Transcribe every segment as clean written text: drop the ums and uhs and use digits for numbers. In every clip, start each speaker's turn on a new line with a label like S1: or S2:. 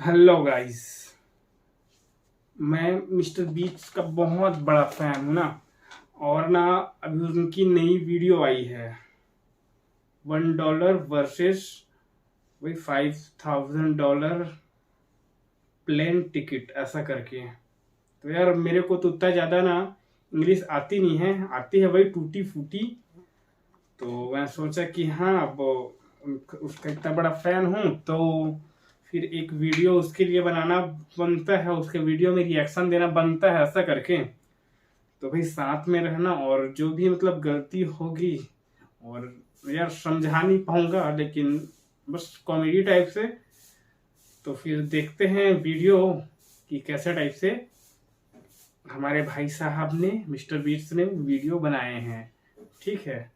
S1: Hello guys, मैं mister beast का बहुत बड़ा फैन हूँ ना। और ना अभी उनकी नई वीडियो आई है $1 वर्सेस वही $5,000 प्लेन टिकट ऐसा करके। तो यार मेरे को तो उतना ज़्यादा ना इंग्लिश आती नहीं है, आती है वही टूटी फूटी। तो मैं सोचा कि हाँ अब उसका इतना बड़ा फैन हूँ तो फिर एक वीडियो उसके लिए बनाना बनता है, उसके वीडियो में रिएक्शन देना बनता है ऐसा करके। तो भाई साथ में रहना, और जो भी मतलब गलती होगी और यार समझा नहीं पाऊंगा लेकिन बस कॉमेडी टाइप से। तो फिर देखते हैं वीडियो कि कैसे टाइप से हमारे भाई साहब ने मिस्टर बीट्स ने वीडियो बनाए हैं। ठीक है,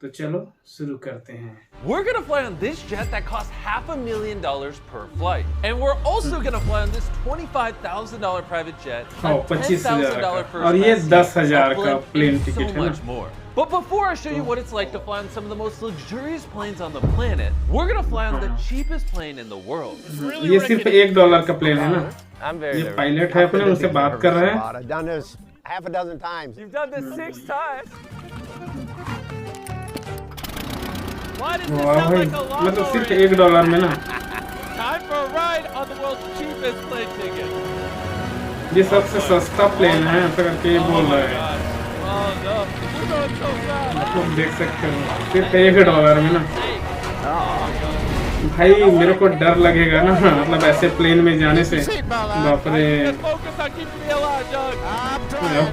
S1: तो चलो शुरू करते हैं।
S2: We're gonna fly on this jet that costs $500,000 per flight, and we're also gonna fly on this $25,000 private jet, a $10,000 first
S1: और ये
S2: class seat,
S1: 10,000
S2: a
S1: का
S2: blimp,
S1: plane
S2: and so
S1: ticket है
S2: much more. But before I show you what it's like to fly on some of the most luxurious planes on the planet, we're gonna fly on the cheapest plane in the world.
S1: ये सिर्फ $1 का plane है ना।
S2: I'm very
S1: ये pilot है अपने, उनसे बात कर रहे हैं।
S3: I've done this half a dozen times.
S2: You've done this 6 times. Why does this
S1: वाह
S2: sound
S1: भाई,
S2: like a lot
S1: मतलब सिर्फ
S2: more?
S1: $1 में ना।
S2: Time for a ride on the world's cheapest plane ticket.
S1: ये सबसे सस्ता प्लेन है ऐसा करके ये बोल रहे हैं।
S2: Oh no, we're going so fast.
S1: मतलब देख सकते हो सिर्फ $1 में ना। भाई मेरे को डर लगेगा ना, मतलब ऐसे प्लेन में जाने से। बाप रे,
S2: Just focus on keeping me alive, Doug.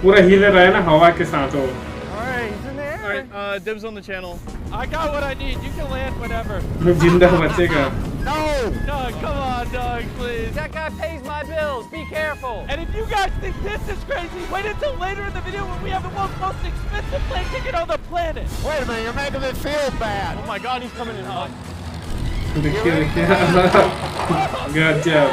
S1: पूरा हिल रहा है ना हवा के साथ वो।
S4: Alright, dibs on the channel.
S2: I got what I need. You can land whenever.
S1: जिंदा बचेगा।
S3: No!
S2: Doug, come on, Doug, please. That guy pays my bills. Be careful. And if you guys think this is crazy, wait until later in the video when we have the world's most expensive plane ticket on the planet.
S3: Wait a minute, you're making me feel bad.
S4: Oh my god, he's coming in hot.
S1: देखिए गजब।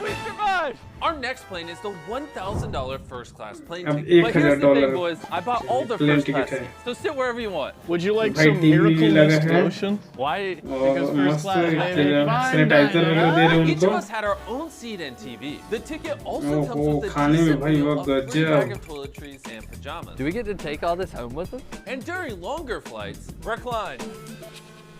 S2: We survived. Our next plane is the $1,000 first class plane
S1: अब
S2: ticket. But here's the
S1: $1,000
S2: thing, boys. I bought all the
S1: plane
S2: first
S1: ticket
S2: class
S1: है।
S2: seats. So sit wherever you want.
S4: Would you like
S1: भाई
S4: some
S1: TV
S4: miracle
S1: लगा
S4: mist
S1: है
S4: lotion?
S2: Why?
S4: Because
S1: और
S4: first
S1: मस्त
S4: class, baby.
S1: Sanitiser वगैरह दे रहे हैं
S2: Each of
S1: उनको।
S2: us had our own seat and TV. The ticket also
S1: Oh,
S2: comes with a
S1: खाने में
S2: decent
S1: भाई
S2: meal,
S1: वो
S2: a free
S1: गजब।
S2: bag of toiletries and pajamas.
S5: Do we get to take all this home with us?
S2: And during longer flights, recline.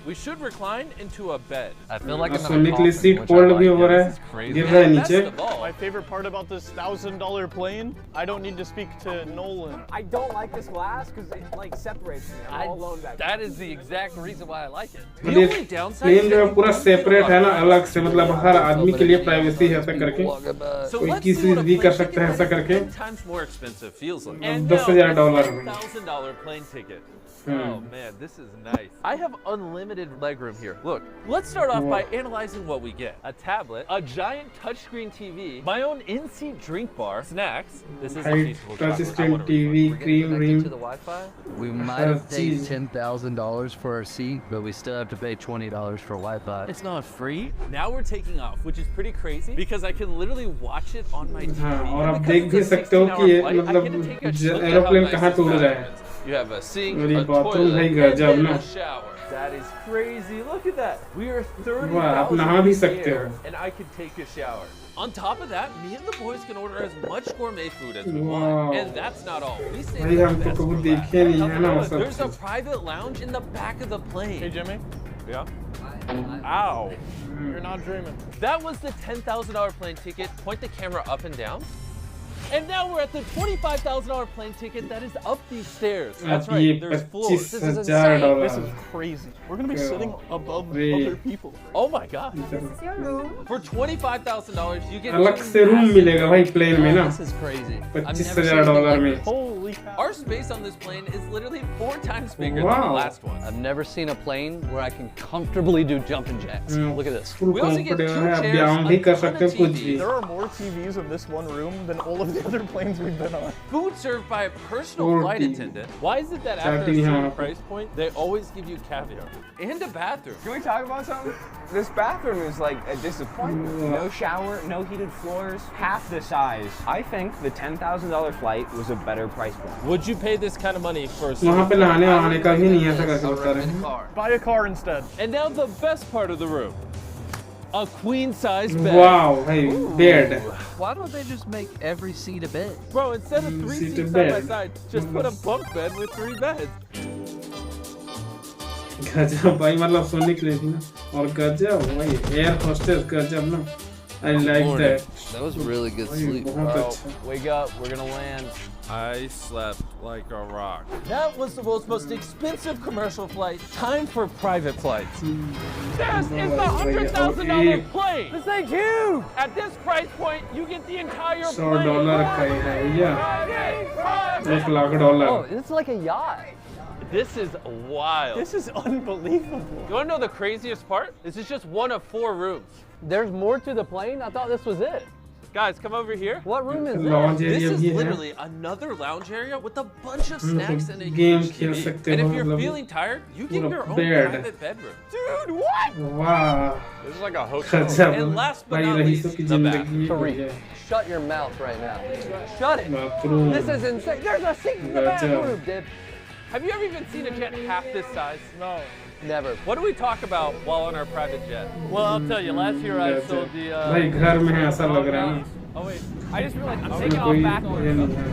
S2: We should recline into a bed.
S5: I feel like I'm in
S1: सोने
S5: a
S1: के लिए
S5: coffin,
S1: seat
S5: which I
S1: fold भी
S5: like.
S1: हो रहा
S5: This is
S1: है,
S5: crazy.
S1: गिर रहा है
S2: And
S1: नीचे।
S2: best of all,
S4: My favorite part about this $1,000 plane, I don't need to speak to Nolan.
S6: I don't like this glass because it like separates me. I'm all alone back
S2: that is the exact reason why I like it. The
S1: मतलब
S2: only downside
S1: plane
S2: is
S1: जो
S2: that
S1: है
S2: you
S1: पूरा
S2: don't feel
S1: separate है ना,
S2: like
S1: अलग से, मतलब हर आदमी के लिए प्राइवेसी है ऐसा करके।
S2: So
S1: कोई
S2: let's
S1: किसी
S2: see what a
S1: भी कर
S2: plane
S1: सकता है
S2: ticket
S1: ऐसा करके।
S2: 10 times more expensive feels like. And
S1: $10,000 में।
S2: $1,000 plane ticket. Oh man, this is nice. I have unlimited legroom here. Look, let's start off by analyzing what we get. A tablet, a giant touchscreen TV, my own in-seat drink bar, snacks. This is a
S1: भाई
S2: feasible
S1: touch
S2: chocolate. I
S1: screen
S2: wanna
S1: TV cream
S5: Connected
S1: रीम
S5: to the Wi-Fi? We
S1: her
S5: might have paid
S1: चीज।
S5: $10,000 for our seat, but we still have to pay $20 for Wi-Fi.
S2: It's not free. Now we're taking off, which is pretty crazy because I can literally watch it on my TV.
S1: हाँ, और आप
S2: Because
S1: देख
S2: it's
S1: भी
S2: a
S1: सकते हो
S2: 16-hour
S1: कि ये
S2: flight, I
S1: मतलब
S2: get to take a look at how
S1: aeroplane
S2: nice
S1: कहाँ
S2: this
S1: टूट रहा है।
S2: bathroom is. You have a sink,
S1: मेरी
S2: a
S1: बाथरूम भाई
S2: toilet, and
S1: गजब
S2: then
S1: ना।
S2: a shower. That is crazy. Look at that. We are 30
S1: वाह, आप
S2: miles
S1: नहा
S2: in
S1: भी
S2: the
S1: सकते
S2: air,
S1: हो।
S2: and I can take a shower. On top of that, me and the boys can order as much gourmet food as we
S1: Wow.
S2: want. And that's not all. We stay
S1: भाई
S2: in the
S1: हम तो
S2: best
S1: कभी
S2: class.
S1: देखे नहीं है ना वो सब
S2: There's a
S1: चीज।
S2: private lounge in the back of the plane.
S4: Hey Jimmy,
S2: Yeah. Ow.
S4: you're not dreaming.
S2: That was the $10,000 plane ticket. Point the camera up and down. And now we're at the $25,000 plane ticket that is up these stairs. That's
S1: अब ये
S2: right, there's floors. This is insane.
S1: $25,000
S4: This is crazy. We're gonna be sitting above other people.
S2: Oh my god. For $25,000, you get
S1: अलग
S2: two
S1: से room
S2: massive
S1: मिलेगा भाई plane में ना।
S5: This is crazy. I've never seen
S1: $25,000
S5: anything like
S1: में।
S5: this.
S4: Holy cow.
S2: Our space on this plane is literally 4 times bigger than
S1: Wow.
S2: the last one.
S5: I've never seen a plane where I can comfortably do jumping jacks. Look at this.
S1: Full
S2: We also get
S1: comfortable
S2: 2
S1: है, आप
S2: chairs,
S1: व्यायाम
S2: a
S1: भी कर
S2: ton
S1: सकते
S2: of
S1: हो कुछ
S2: TVs.
S1: भी।
S4: There are more TVs in this one room than all of the other planes we've been on.
S2: Food served by a personal
S1: 4
S2: flight
S1: TV.
S2: attendant. Why is it that after a
S1: TV
S2: certain
S1: हाँ।
S2: price point, they always give you caviar? And a bathroom.
S6: Can we talk about something? This bathroom is like a disappointment. No shower, no heated floors, half the size. I think the $10,000 flight was a better price point.
S2: Would you pay this kind of money for a
S1: वहाँ पे नहाने वहाने का भी नहीं है ऐसा
S5: This,
S1: करके
S5: I'll
S1: बता रहे
S5: rent
S1: हैं।
S5: a car.
S4: Buy a car instead.
S2: And now the best part of the room. a queen-size bed.
S1: Wow, भाई bed.
S7: Why don't they just make every seat a bed?
S2: Bro, instead of 3
S1: seat
S2: seats
S1: a
S2: side by
S1: bed.
S2: side, just put a bunk bed with 3 beds.
S1: गजब भाई, मतलब सुनने के लिए थी ना, और गजब भाई, एयर होस्टेस गजब ना, I like that.
S5: That was really good
S1: भाई
S5: sleep.
S1: बहुत
S6: Bro,
S1: अच्छा.
S6: wake up. We're gonna land.
S2: I slept like a rock. That was the world's most expensive commercial flight. Time for private flights. This is the $100,000 plane. This thing's huge. At this price point, you get the entire plane.
S1: $100 का ही है भैया, $1,00,000.
S5: Oh, it's like a yacht.
S2: This is wild.
S4: This is unbelievable.
S2: You want to know the craziest part? This is just one of 4 rooms.
S5: There's more to the plane? I thought this was it.
S2: Guys, come over here.
S5: What room is this?
S1: Lounge
S2: This
S1: area
S2: is
S1: भी है.
S2: literally another lounge area with a bunch of snacks and a
S1: Game
S2: huge
S1: खेल
S2: TV.
S1: सकते
S2: And
S1: हो,
S2: if you're
S1: मतलब
S2: feeling tired, you get
S1: पूरा
S2: your own
S1: bed.
S2: private bedroom.
S4: Dude, what?
S1: वाह,
S6: This is like a hotel.
S1: गजब.
S2: And last but
S1: भाई
S2: not
S1: रईसों
S2: least,
S1: की
S2: the
S1: जिंदगी
S5: Tariq,
S1: है.
S5: shut your mouth right now. Shut it.
S1: Bathroom.
S5: This is insane. There's a seat in the
S1: Gotcha.
S5: bathroom, Dib.
S2: Have you ever even seen a jet half this size?
S4: No.
S5: Never.
S2: What do we talk about while on our private jet? Well, I'll tell you. Last year I
S1: गजब.
S2: sold the.
S1: भाई घर में है ऐसा लग रहा है ना.
S2: Oh wait.
S6: I just feel like I'm
S1: कोई
S6: taking off back
S1: ये
S6: on.
S1: नहीं है.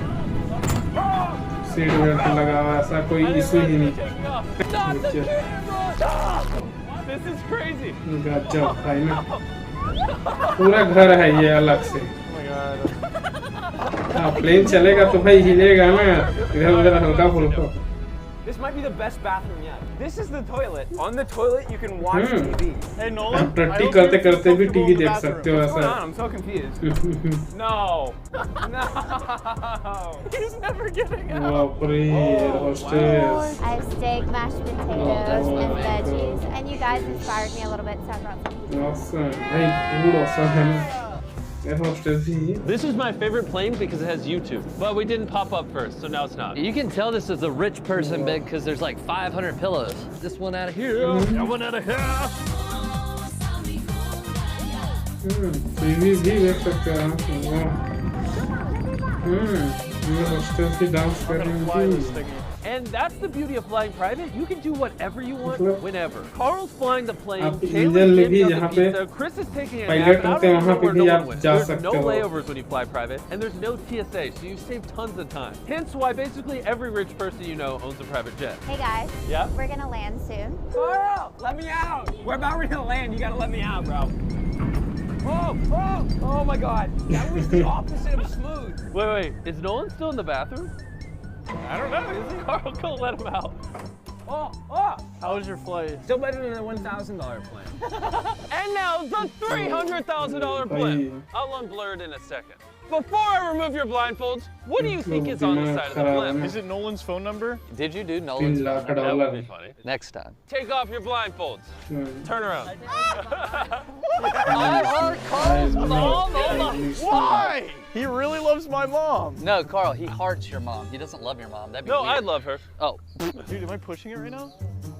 S1: सीट बेल्ट लगा हुआ, ऐसा कोई इशू ही नहीं.
S2: Taking off. Stop the
S1: Gotcha.
S2: camera! Stop! This is crazy.
S1: गजब भाई ना, पूरा घर है ये अलग से. हाँ, प्लेन चलेगा तो भाई हिलेगा ना, इधर उधर हल्का फुल्का.
S6: This might be the best bathroom yet. This is the toilet. On the toilet, you can watch TV.
S4: Hey, Nolan.
S1: आप प्रैक्टिस करते करते भी टीवी देख सकते हो
S6: What's going on?
S1: ऐसा.
S6: I'm so confused. No. No.
S4: He's never getting out.
S1: बाप रे, air hostess.
S8: I have steak, mashed potatoes, and veggies. And you guys inspired me a little bit, so I brought some.
S1: Awesome. भाई food awesome है ना. Air hostess भी.
S2: This is my favorite plane because it has YouTube. But we didn't pop up first, so now it's not.
S5: You can tell this is a rich person bed because there's like 500 pillows. This one out of here.
S2: That one out of here.
S1: TV भी देख सकते हैं. वाह. Air hostess भी dance कर रही
S4: Fly this
S1: थी.
S4: thingy.
S2: And that's the beauty of flying private. You can do whatever you want,
S1: मतलब
S2: whenever. Carl's flying the plane.
S1: आप
S2: Taylor's
S1: इंजन में भी
S2: getting on the
S1: जहाँ पे
S2: pizza. Chris is taking a
S1: pilot
S2: nap. And I
S1: होते हैं,
S2: don't
S1: वहाँ
S2: know
S1: पे
S2: where
S1: भी
S2: no
S1: आप
S2: one went.
S1: जा
S2: There's
S1: सकते
S2: no
S1: हो.
S2: layovers when you fly private, and there's no TSA, so you save tons of time. Hence why basically every rich person you know owns a private jet.
S8: Hey guys.
S2: Yeah?
S8: We're gonna land soon.
S6: Carl, let me out. We're about ready to land. You gotta let me out, bro. Oh my God. That was the opposite of smooth.
S2: Wait. Is Nolan still in the bathroom?
S4: I don't know. Is he?
S2: Carl, go let him out.
S4: How was your flight?
S6: Still better than the $1,000 plane.
S2: And now the $300,000 blimp. I'll unblur it in a second. Before I remove your blindfolds, what do you think is on the side of the blimp?
S4: Is it Nolan's phone number?
S5: Did you do
S1: $3
S5: Nolan's?
S1: Lakh
S2: That would
S1: dollar.
S2: be funny.
S5: Next time.
S2: Take off your blindfolds. Turn around.
S5: I heart Carl's mom.
S4: Why? He really loves my mom.
S5: No, Carl, he hearts your mom. He doesn't love your mom. That'd be
S2: No,
S5: weird.
S2: I love her.
S5: Oh.
S4: Dude, am I pushing it right now?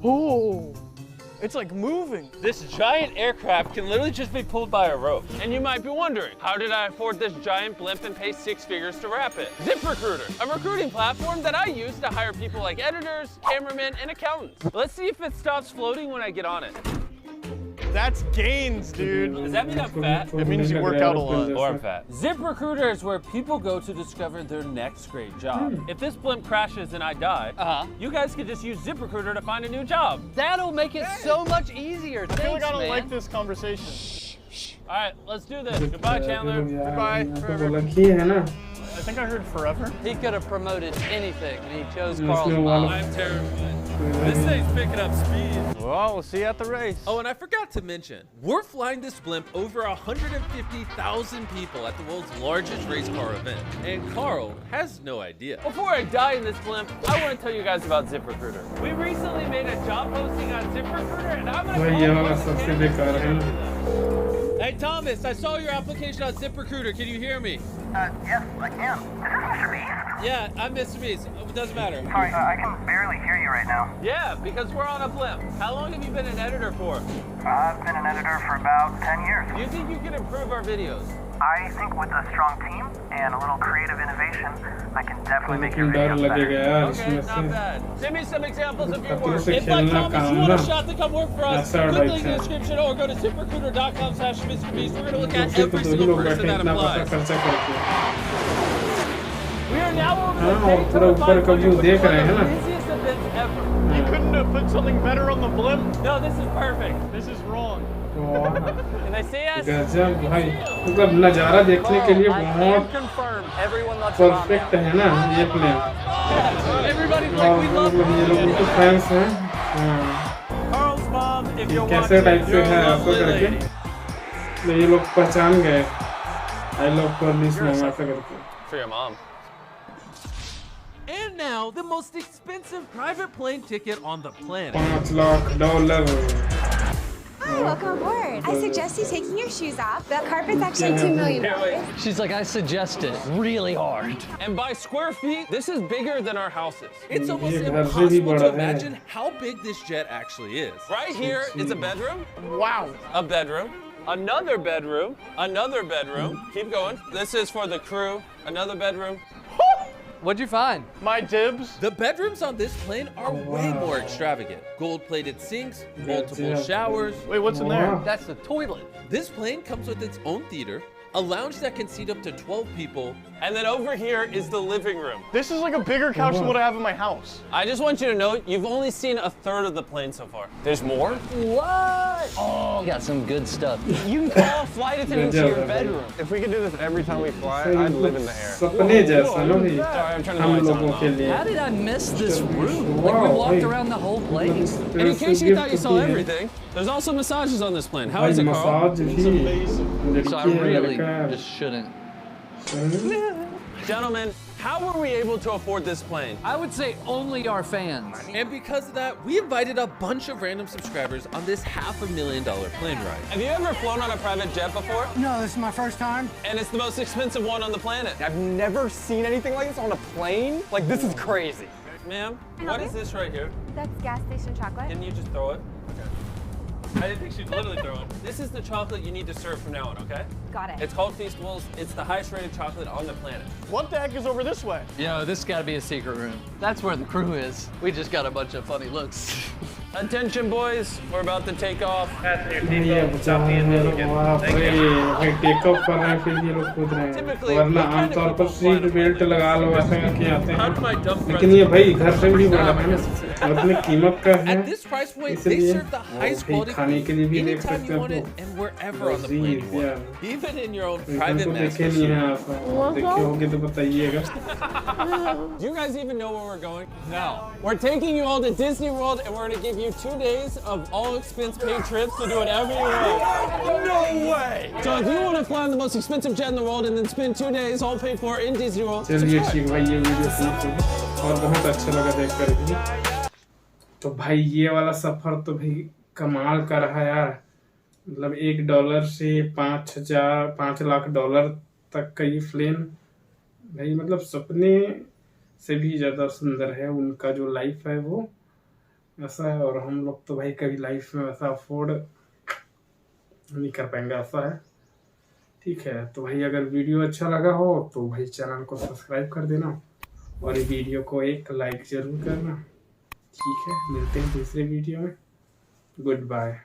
S4: Oh, it's like moving.
S2: This giant aircraft can literally just be pulled by a rope. And you might be wondering, how did I afford this giant blimp and pay 6 figures to wrap it? ZipRecruiter, a recruiting platform that I use to hire people like editors, cameramen, and accountants. Let's see if it stops floating when I get on it.
S4: That's gains, dude.
S2: Does that mean I'm fat?
S4: It means you work out a lot.
S2: Or I'm fat. ZipRecruiter is where people go to discover their next great job. If this blimp crashes and I die, you guys can just use ZipRecruiter to find a new job.
S5: That'll make it so much easier.
S4: I feel
S5: Thanks,
S4: like I don't
S5: man.
S4: like this conversation.
S2: All right, let's do this. Goodbye, Chandler.
S4: Goodbye.
S1: बोला की है ना.
S4: I think I heard forever.
S5: He could have promoted anything, and he chose
S1: Yes,
S5: Carl's
S1: no,
S5: mom.
S2: I'm terrified. This thing's picking up speed.
S4: Well, we'll see you at the race.
S2: Oh, and I forgot to mention, we're flying this blimp over 150,000 people at the world's largest race car event. And Carl has no idea. Before I die in this blimp, I want to tell you guys about ZipRecruiter. We recently made a job posting on ZipRecruiter, and I'm going to
S1: भाई ये वाला सबसे बेकार है.
S2: Hey, Thomas, I saw your application on ZipRecruiter. Can you hear me?
S9: Yes, I can. Is this Mr. Beast?
S2: Yeah, I'm Mr. Beast. It doesn't matter.
S9: Sorry, I can barely hear you right now.
S2: Yeah, because we're on a blimp. How long have you been an editor for?
S9: I've been an editor for about 10 years.
S2: Do you think you can improve our videos?
S9: I think with a strong team and a little creative innovation, I can definitely make your
S1: लेकिन डर
S9: video
S1: लगेगा
S9: better.
S1: यार
S2: Okay,
S1: इसमें
S2: not
S1: से
S2: bad. Send me some examples of your
S1: खतरे
S2: work.
S1: से
S2: If like
S1: खेलना
S2: comments,
S1: काम
S2: you want
S1: ना
S2: a shot to come work for us,
S1: ऐसा
S2: good
S1: bike
S2: link in the
S1: है
S2: description or go to supercruder.com/mrbeast. We're going to look at
S1: दूसरे तो
S2: every
S1: दो ही
S2: single
S1: लोग
S2: person
S1: बैठे
S2: that
S1: इतना पैसा
S2: applies.
S1: खर्चा करके
S2: We are now over
S1: हाँ
S2: the
S1: और पूरा ऊपर का व्यू देख रहे हैं ना
S2: busiest events ever.
S4: You couldn't have put something better on the blimp?
S2: No, this is perfect.
S4: This is wrong.
S1: वाह
S2: Can they see us?
S1: गजब भाई मतलब नज़ारा देखने के लिए बहुत
S6: confirm everyone loves it.
S1: Perfect है ना ये प्लेन
S2: Everybody's
S1: और
S2: like, we love
S1: मतलब ये लोग उनके फैंस हैं हाँ
S2: Carl's mom. If
S1: ये
S2: you're
S1: कैसे
S2: watching,
S1: टाइप से
S2: you're
S1: है
S2: a
S1: ऐसा
S2: lovely
S1: करके
S2: lady.
S1: तो ये लोग पहचान गए आई लव कर्लिस में ऐसा करके
S2: For your mom. And now, the most expensive private plane ticket on the planet.
S1: $5 lakh
S8: Hi, welcome aboard. I suggest you taking your shoes off. The carpet's actually $2 million.
S5: She's like, I suggest it really hard.
S2: And by square feet, this is bigger than our houses. It's almost
S1: ये घर से भी
S2: impossible
S1: बड़ा
S2: to
S1: है
S2: imagine how big this jet actually is. Right here is a bedroom.
S4: Wow.
S2: A bedroom. Another bedroom. Another bedroom. Keep going. This is for the crew. Another bedroom.
S5: What'd you find?
S4: My dibs.
S2: The bedrooms on this plane are way more extravagant. Gold-plated sinks, multiple showers.
S4: Wait, what's in there?
S5: That's the toilet.
S2: This plane comes with its own theater, a lounge that can seat up to 12 people, and then over here is the living room.
S4: This is like a bigger couch than what I have in my house.
S2: I just want you to know, you've only seen a third of the plane so far. There's more?
S5: What? Oh, got some good stuff.
S6: You can call a flight attendant to your
S1: गजब है भाई।
S6: bedroom. If we could do this every time we fly,
S1: सही
S6: I'd live in the air.
S1: सपने जैसा ना भाई
S6: Sorry, I'm turning the
S1: हम
S6: lights
S1: लोगों
S6: on.
S1: के लिए
S5: How did I miss this room? Like,
S1: Wow,
S5: we walked
S1: hey.
S5: around the whole place.
S2: And in case you thought you saw everything, there's also massages on this plane. How is it, Carl?
S1: Massage भी
S5: So I
S1: लड़की है
S5: really
S1: लड़का है
S5: just shouldn't.
S2: Gentlemen, how were we able to afford this plane?
S7: I would say only our fans.
S2: And because of that, we invited a bunch of random subscribers on this $500,000 plane ride. Have you ever flown on a private jet before?
S3: No, this is my first time.
S2: And it's the most expensive one on the planet.
S6: I've never seen anything like this on a plane. Like, this is crazy.
S2: Ma'am, what is this right here?
S8: That's gas station chocolate.
S2: Can you just throw it? Okay. I didn't think she'd literally throw it. This is the chocolate you need to serve from now on, okay?
S8: Got it.
S2: It's called Feastables. It's the highest rated chocolate on the planet.
S4: What the heck is over this way?
S5: Yo, this got to be a secret room. That's where the crew is. We just got a bunch of funny looks.
S2: Attention, boys. We're about to take off.
S1: ये बचा वाह भाई take off कर रहे हैं फिर ये लोग कूद रहे हैं वरना आमतौर पर सीट बेल्ट लगा लो ऐसे करके आते
S2: How
S1: हैं
S2: do my dumb
S1: लेकिन ये भाई घर से भी बड़ा है ना और अपनी कीमत का है
S2: At this price point, they
S1: इसलिए
S2: serve the highest
S1: भाई
S2: quality
S1: खाने के लिए भी देख
S2: anytime
S1: सकते
S2: you
S1: हो
S2: want it and wherever on the plane you want it. Even in your own
S1: इधर
S2: private
S1: तो देखे
S2: master
S1: नहीं
S2: suite.
S1: है ऐसा देखे होंगे तो बताइएगा
S2: Do you guys even know where we're going? No. We're taking you all to Disney World and we're going to give you 2 days of all expense paid trips to do whatever you want.
S6: No way.
S2: So if you want to fly on the most expensive jet in the world and then spend 2 days all paid for in Disney World,
S1: चलिए
S2: subscribe.
S1: ठीक भाई ये video सुनते और बहुत अच्छा लगा देख कर भी तो भाई ये वाला सफर तो भाई कमाल का रहा यार मतलब $1 से 5 लाख डॉलर तक का ये प्लेन भाई मतलब सपने से भी ज़्यादा सुंदर है उनका जो लाइफ है वो ऐसा है और हम लोग तो भाई कभी लाइफ में वैसा अफोर्ड नहीं कर पाएंगे ऐसा है ठीक है तो भाई अगर वीडियो अच्छा लगा हो तो भाई चैनल को सब्सक्राइब कर देना और वीडियो को एक लाइक जरूर करना ठीक है मिलते हैं दूसरे वीडियो में गुड बाय